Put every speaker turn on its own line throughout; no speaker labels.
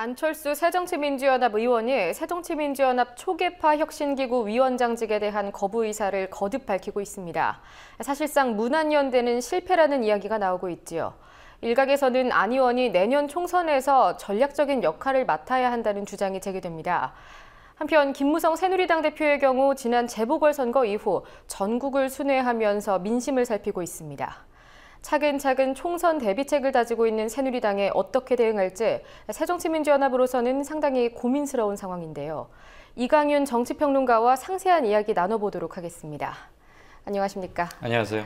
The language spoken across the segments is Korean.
안철수 새정치민주연합 의원이 새정치민주연합 초계파 혁신기구 위원장직에 대한 거부 의사를 거듭 밝히고 있습니다. 사실상 문안연대는 실패라는 이야기가 나오고 있지요. 일각에서는 안 의원이 내년 총선에서 전략적인 역할을 맡아야 한다는 주장이 제기됩니다. 한편 김무성 새누리당 대표의 경우 지난 재보궐선거 이후 전국을 순회하면서 민심을 살피고 있습니다. 차근차근 총선 대비책을 다지고 있는 새누리당에 어떻게 대응할지 새정치민주연합으로서는 상당히 고민스러운 상황인데요. 이강윤 정치평론가와 상세한 이야기 나눠보도록 하겠습니다. 안녕하십니까?
안녕하세요.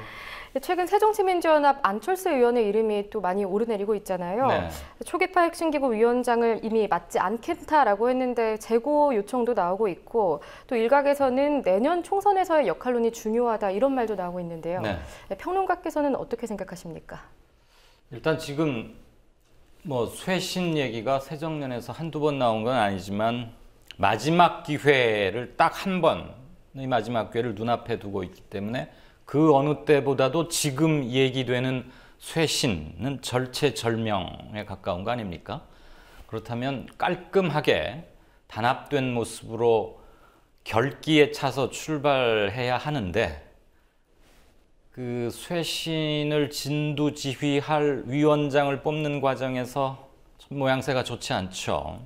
최근 새정치민주연합 안철수 의원의 이름이 또 많이 오르내리고 있잖아요.
네.
초계파 혁신기구 위원장을 이미 맡지 않겠다라고 했는데 재고 요청도 나오고 있고 또 일각에서는 내년 총선에서의 역할론이 중요하다 이런 말도 나오고 있는데요.
네.
평론가께서는 어떻게 생각하십니까?
일단 지금 쇄신 얘기가 새정년에서 한두 번 나온 건 아니지만 마지막 기회를 딱 한 번의 마지막 기회를 눈앞에 두고 있기 때문에 그 어느 때보다도 지금 얘기되는 쇄신은 절체절명에 가까운 거 아닙니까? 그렇다면 깔끔하게 단합된 모습으로 결기에 차서 출발해야 하는데 그 쇄신을 진두지휘할 위원장을 뽑는 과정에서 좀 모양새가 좋지 않죠.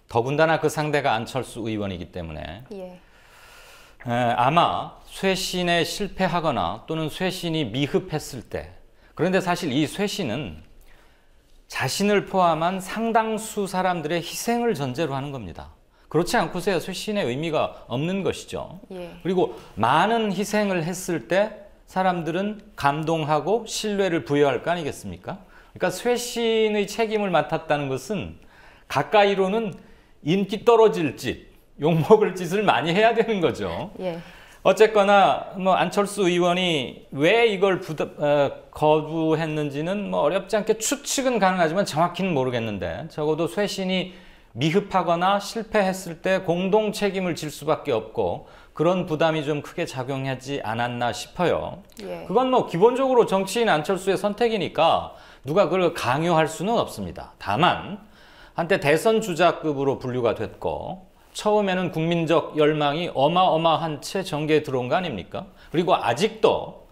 더군다나 그 상대가 안철수 의원이기 때문에 아마 쇄신에 실패하거나 또는 쇄신이 미흡했을 때, 그런데 사실 이 쇄신은 자신을 포함한 상당수 사람들의 희생을 전제로 하는 겁니다. 그렇지 않고서야 쇄신의 의미가 없는 것이죠. 그리고 많은 희생을 했을 때 사람들은 감동하고 신뢰를 부여할 거 아니겠습니까? 그러니까 쇄신의 책임을 맡았다는 것은 가까이로는 인기 떨어질 짓, 욕먹을 짓을 많이 해야 되는 거죠. 어쨌거나 안철수 의원이 왜 이걸 거부했는지는 어렵지 않게 추측은 가능하지만 정확히는 모르겠는데 적어도 쇄신이 미흡하거나 실패했을 때 공동 책임을 질 수밖에 없고 그런 부담이 좀 크게 작용하지 않았나 싶어요. 그건 기본적으로 정치인 안철수의 선택이니까 누가 그걸 강요할 수는 없습니다. 다만 한때 대선 주자급으로 분류가 됐고 처음에는 국민적 열망이 어마어마한 채 정계에 들어온 거 아닙니까? 그리고 아직도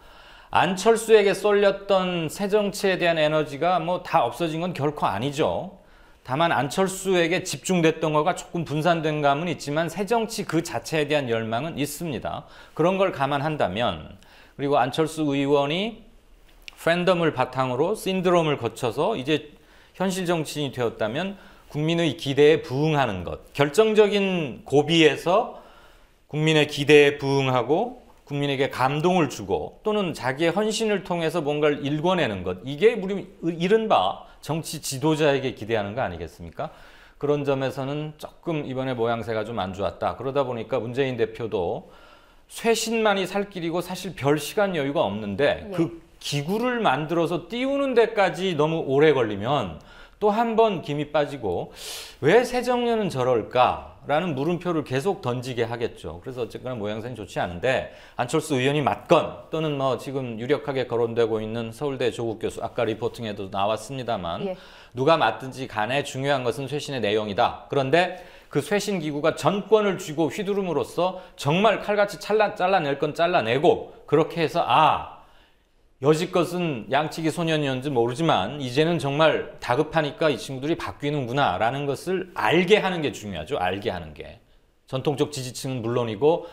안철수에게 쏠렸던 새정치에 대한 에너지가 다 없어진 건 결코 아니죠. 다만 안철수에게 집중됐던 거가 조금 분산된 감은 있지만 새정치 그 자체에 대한 열망은 있습니다. 그런 걸 감안한다면 그리고 안철수 의원이 팬덤을 바탕으로 신드롬을 거쳐서 이제 현실 정치인이 되었다면 국민의 기대에 부응하는 것, 결정적인 고비에서 국민의 기대에 부응하고 국민에게 감동을 주고 또는 자기의 헌신을 통해서 뭔가를 일궈내는 것, 이게 우리 이른바 정치 지도자에게 기대하는 거 아니겠습니까? 그런 점에서는 조금 이번에 모양새가 좀 안 좋았다. 그러다 보니까 문재인 대표도 쇄신만이 살 길이고 사실 별 시간 여유가 없는데 그 기구를 만들어서 띄우는 데까지 너무 오래 걸리면 또 한 번 김이 빠지고 왜 새정년은 저럴까라는 물음표를 계속 던지게 하겠죠. 그래서 어쨌거나 모양새는 좋지 않은데 안철수 의원이 맞건 또는 지금 유력하게 거론되고 있는 서울대 조국 교수 아까 리포팅에도 나왔습니다만 누가 맞든지 간에 중요한 것은 쇄신의 내용이다. 그런데 그 쇄신 기구가 전권을 쥐고 휘두름으로써 정말 칼같이 잘라낼 건 잘라내고 그렇게 해서 여지껏은 양치기 소년이었는지 모르지만 이제는 정말 다급하니까 이 친구들이 바뀌는구나 라는 것을 알게 하는 게 중요하죠. 알게 하는 게. 전통적 지지층은 물론이고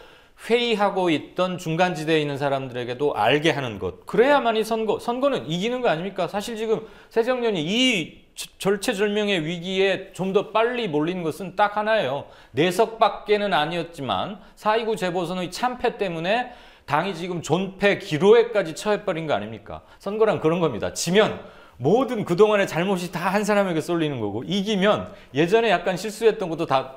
회의하고 있던 중간지대에 있는 사람들에게도 알게 하는 것. 그래야만이 선거는 이기는 거 아닙니까? 사실 지금 새정년이 이 절체절명의 위기에 좀 더 빨리 몰린 것은 딱 하나예요. 내석밖에는 아니었지만 4.29 재보선의 참패 때문에 당이 지금 존패 기로에까지 처해버린 거 아닙니까? 선거란 그런 겁니다. 지면 모든 그동안의 잘못이 다 한 사람에게 쏠리는 거고 이기면 예전에 약간 실수했던 것도 다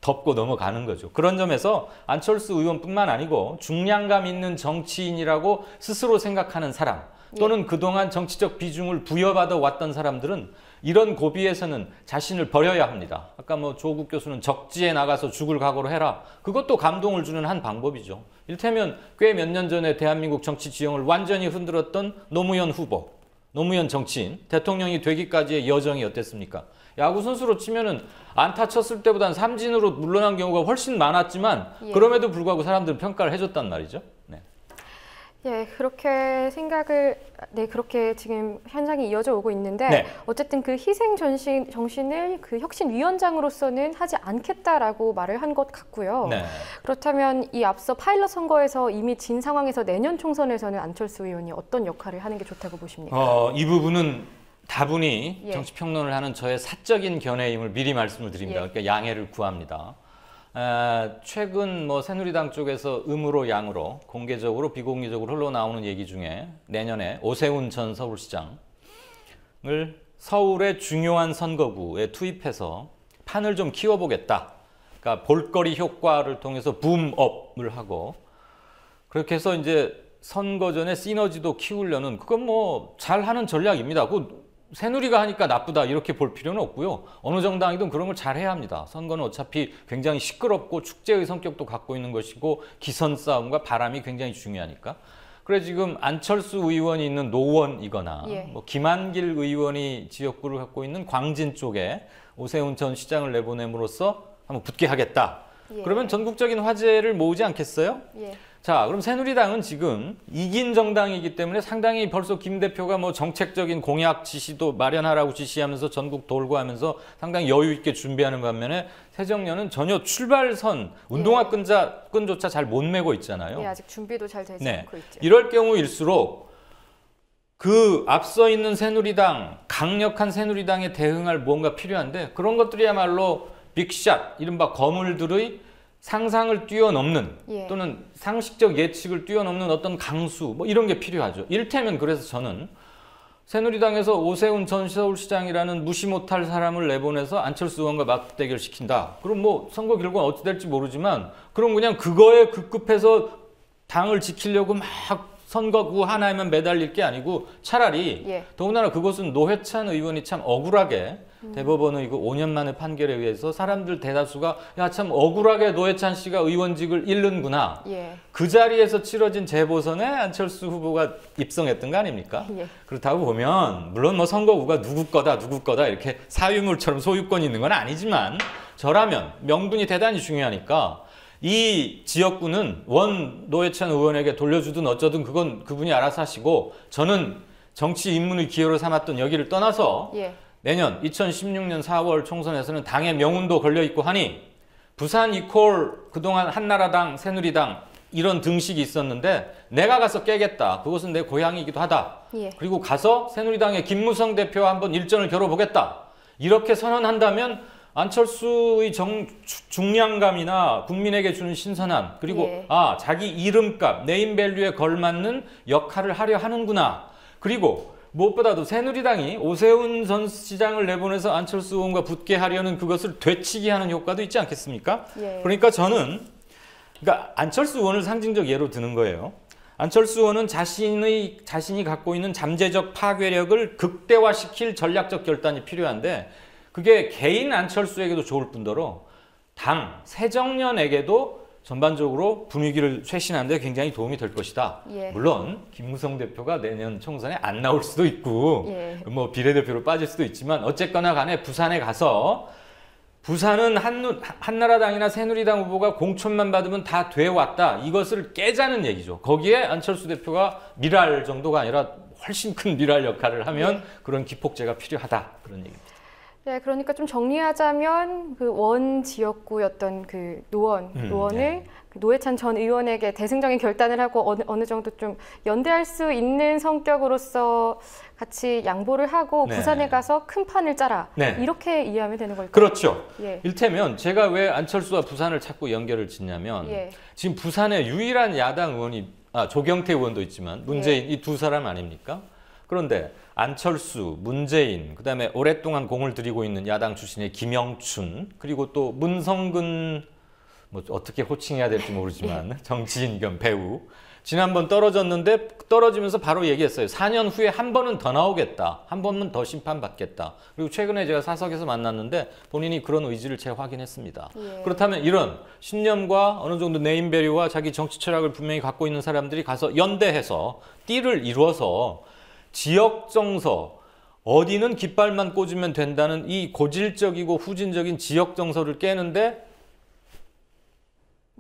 덮고 넘어가는 거죠. 그런 점에서 안철수 의원뿐만 아니고 중량감 있는 정치인이라고 스스로 생각하는 사람 또는 그동안 정치적 비중을 부여받아 왔던 사람들은 이런 고비에서는 자신을 버려야 합니다. 아까 조국 교수는 적지에 나가서 죽을 각오로 해라. 그것도 감동을 주는 한 방법이죠. 이를테면 꽤 몇 년 전에 대한민국 정치 지형을 완전히 흔들었던 노무현 후보, 노무현 정치인, 대통령이 되기까지의 여정이 어땠습니까? 야구 선수로 치면은 안타 쳤을 때보다는 삼진으로 물러난 경우가 훨씬 많았지만
예.
그럼에도 불구하고 사람들은 평가를 해줬단 말이죠. 네.
예, 그렇게 그렇게 지금 현상이 이어져 오고 있는데
네.
어쨌든 그 희생 정신을 그 혁신위원장으로서는 하지 않겠다라고 말을 한 것 같고요.
네.
그렇다면 이 앞서 파일럿 선거에서 이미 진 상황에서 내년 총선에서는 안철수 의원이 어떤 역할을 하는 게 좋다고 보십니까?
이 부분은 다분히
예.
정치평론을 하는 저의 사적인 견해임을 미리 말씀을 드립니다.
예.
그러니까 양해를 구합니다. 최근 새누리당 쪽에서 음으로 양으로 공개적으로 비공개적으로 흘러나오는 얘기 중에 내년에 오세훈 전 서울시장을 서울의 중요한 선거구에 투입해서 판을 좀 키워보겠다. 그러니까 볼거리 효과를 통해서 붐업을 하고 그렇게 해서 이제 선거 전에 시너지도 키우려는 그건 잘하는 전략입니다. 새누리가 하니까 나쁘다 이렇게 볼 필요는 없고요. 어느 정당이든 그런 걸 잘해야 합니다. 선거는 어차피 굉장히 시끄럽고 축제의 성격도 갖고 있는 것이고 기선 싸움과 바람이 굉장히 중요하니까. 그래 지금 안철수 의원이 있는 노원이거나
예.
김한길 의원이 지역구를 갖고 있는 광진 쪽에 오세훈 전 시장을 내보냄으로써 한번 붙게 하겠다.
예.
그러면 전국적인 화제를 모으지 않겠어요?
예.
자, 그럼 새누리당은 지금 이긴 정당이기 때문에 상당히 벌써 김 대표가 정책적인 공약 지시도 마련하라고 지시하면서 전국 돌고 하면서 상당히 여유 있게 준비하는 반면에 새정년은 전혀 출발선, 운동화 끈조차 잘 못 메고 있잖아요.
예, 아직 준비도 잘 되지
네.
않고 있죠.
이럴 경우일수록 그 앞서 있는 새누리당, 강력한 새누리당에 대응할 뭔가 필요한데 그런 것들이야말로 빅샷, 이른바 거물들의 상상을 뛰어넘는
예.
또는 상식적 예측을 뛰어넘는 어떤 강수 이런 게 필요하죠. 이를테면 그래서 저는 새누리당에서 오세훈 전 서울시장이라는 무시 못할 사람을 내보내서 안철수 의원과 맞대결 시킨다. 그럼 선거 결과는 어찌 될지 모르지만 그럼 그냥 그거에 급급해서 당을 지키려고 막 선거구 하나에만 매달릴 게 아니고 차라리
예.
더군다나 그것은 노회찬 의원이 참 억울하게 대법원의 그 5년 만의 판결에 의해서 사람들 대다수가 야 참 억울하게 노회찬 씨가 의원직을 잃는구나.
예.
그 자리에서 치러진 재보선에 안철수 후보가 입성했던 거 아닙니까?
예.
그렇다고 보면 물론 선거구가 누구 거다 이렇게 사유물처럼 소유권이 있는 건 아니지만 저라면 명분이 대단히 중요하니까 이 지역구는 원 노회찬 의원에게 돌려주든 어쩌든 그건 그분이 알아서 하시고 저는 정치 입문의 기여로 삼았던 여기를 떠나서
예.
내년 2016년 4월 총선에서는 당의 명운도 걸려있고 하니 부산 이퀄 그동안 한나라당, 새누리당 이런 등식이 있었는데 내가 가서 깨겠다. 그것은 내 고향이기도 하다.
예.
그리고 가서 새누리당의 김무성 대표와 한번 일전을 겨뤄보겠다. 이렇게 선언한다면 안철수의 중량감이나 국민에게 주는 신선함 그리고
예.
자기 이름값, 네임밸류에 걸맞는 역할을 하려 하는구나. 그리고 무엇보다도 새누리당이 오세훈 전 시장을 내보내서 안철수 의원과 붙게 하려는 그것을 되치게 하는 효과도 있지 않겠습니까?
예.
그러니까 저는 안철수 의원을 상징적 예로 드는 거예요. 안철수 의원은 자신이 갖고 있는 잠재적 파괴력을 극대화시킬 전략적 결단이 필요한데 그게 개인 안철수에게도 좋을 뿐더러 당, 새정년에게도 전반적으로 분위기를 쇄신하는 데 굉장히 도움이 될 것이다.
예.
물론 김무성 대표가 내년 총선에 안 나올 수도 있고
예.
비례대표로 빠질 수도 있지만 어쨌거나 간에 부산에 가서 부산은 한나라당이나 새누리당 후보가 공천만 받으면 다 돼왔다. 이것을 깨자는 얘기죠. 거기에 안철수 대표가 미랄 정도가 아니라 훨씬 큰 미랄 역할을 하면 그런 기폭제가 필요하다. 그런 얘기입니다.
네, 그러니까 좀 정리하자면 그 원 지역구였던 그 노원을
네.
그 노회찬 전 의원에게 대승적인 결단을 하고 어느 정도 좀 연대할 수 있는 성격으로서 같이 양보를 하고
네.
부산에 가서 큰 판을 짜라.
네.
이렇게 이해하면 되는 걸까요?
그렇죠.
예.
일테면 제가 왜 안철수와 부산을 자꾸 연결을 짓냐면
예.
지금 부산에 유일한 야당 의원이 조경태 의원도 있지만 문재인 이 두 사람 아닙니까? 그런데 안철수, 문재인, 그다음에 오랫동안 공을 들이고 있는 야당 출신의 김영춘, 그리고 또 문성근 어떻게 호칭해야 될지 모르지만 정치인 겸 배우. 지난번 떨어졌는데 떨어지면서 바로 얘기했어요. 4년 후에 한 번은 더 나오겠다. 한 번은 더 심판받겠다. 그리고 최근에 제가 사석에서 만났는데 본인이 그런 의지를 재확인했습니다.
예.
그렇다면 이런 신념과 어느 정도 네임밸류와 자기 정치 철학을 분명히 갖고 있는 사람들이 가서 연대해서 띠를 이루어서 지역 정서, 어디는 깃발만 꽂으면 된다는 이 고질적이고 후진적인 지역 정서를 깨는데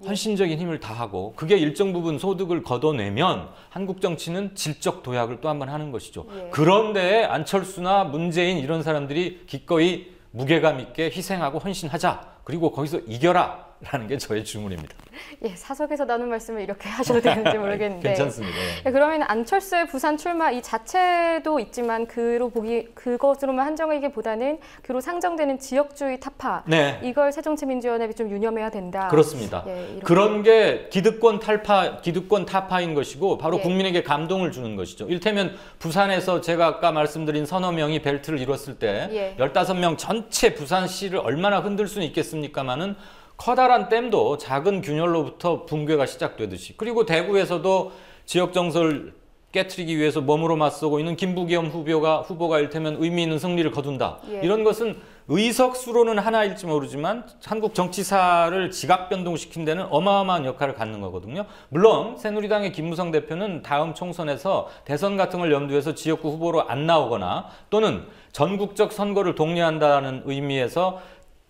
헌신적인 힘을 다하고 그게 일정 부분 소득을 걷어내면 한국 정치는 질적 도약을 또 한 번 하는 것이죠.
예.
그런데 안철수나 문재인 이런 사람들이 기꺼이 무게감 있게 희생하고 헌신하자. 그리고 거기서 이겨라. 라는 게 저의 주문입니다.
예, 사석에서 나눈 말씀을 이렇게 하셔도 되는지 모르겠는데.
괜찮습니다.
네, 그러면 안철수의 부산 출마 이 자체도 있지만 그것으로만 한정이기보다는 그로 상정되는 지역주의 타파.
네.
이걸 새정치민주연합이 좀 유념해야 된다.
그렇습니다.
예, 이렇게.
그런 게 기득권 타파인 것이고 바로
예.
국민에게 감동을 주는 것이죠. 일테면 부산에서 제가 아까 말씀드린 서너 명이 벨트를 이뤘을 때
예.
15명 전체 부산시를 얼마나 흔들 수는 있겠습니까마는 커다란 댐도 작은 균열로부터 붕괴가 시작되듯이 그리고 대구에서도 지역 정서를 깨트리기 위해서 몸으로 맞서고 있는 김부겸 후보가 일테면 의미 있는 승리를 거둔다.
예.
이런 것은 의석수로는 하나일지 모르지만 한국 정치사를 지각 변동시킨 데는 어마어마한 역할을 갖는 거거든요. 물론 새누리당의 김무성 대표는 다음 총선에서 대선 같은 걸 염두해서 지역구 후보로 안 나오거나 또는 전국적 선거를 독려한다는 의미에서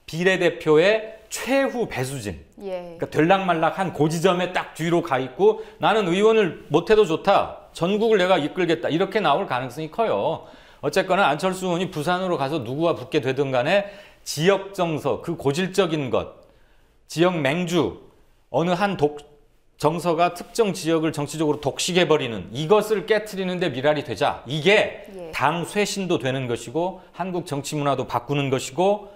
비례대표의 최후 배수진,
예.
그러니까 들락말락한 고지점에 딱 뒤로 가 있고 나는 의원을 못해도 좋다, 전국을 내가 이끌겠다 이렇게 나올 가능성이 커요. 어쨌거나 안철수 의원이 부산으로 가서 누구와 붙게 되든 간에 지역 정서, 그 고질적인 것, 지역 맹주, 어느 한 정서가 특정 지역을 정치적으로 독식해버리는 이것을 깨트리는 데 미랄이 되자. 이게
예.
당 쇄신도 되는 것이고 한국 정치 문화도 바꾸는 것이고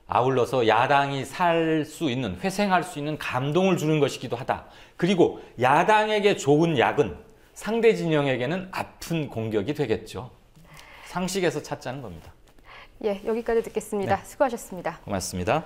아울러서 야당이 살 수 있는, 회생할 수 있는 감동을 주는 것이기도 하다. 그리고 야당에게 좋은 약은 상대 진영에게는 아픈 공격이 되겠죠. 상식에서 찾자는 겁니다.
예, 여기까지 듣겠습니다.
네.
수고하셨습니다.
고맙습니다.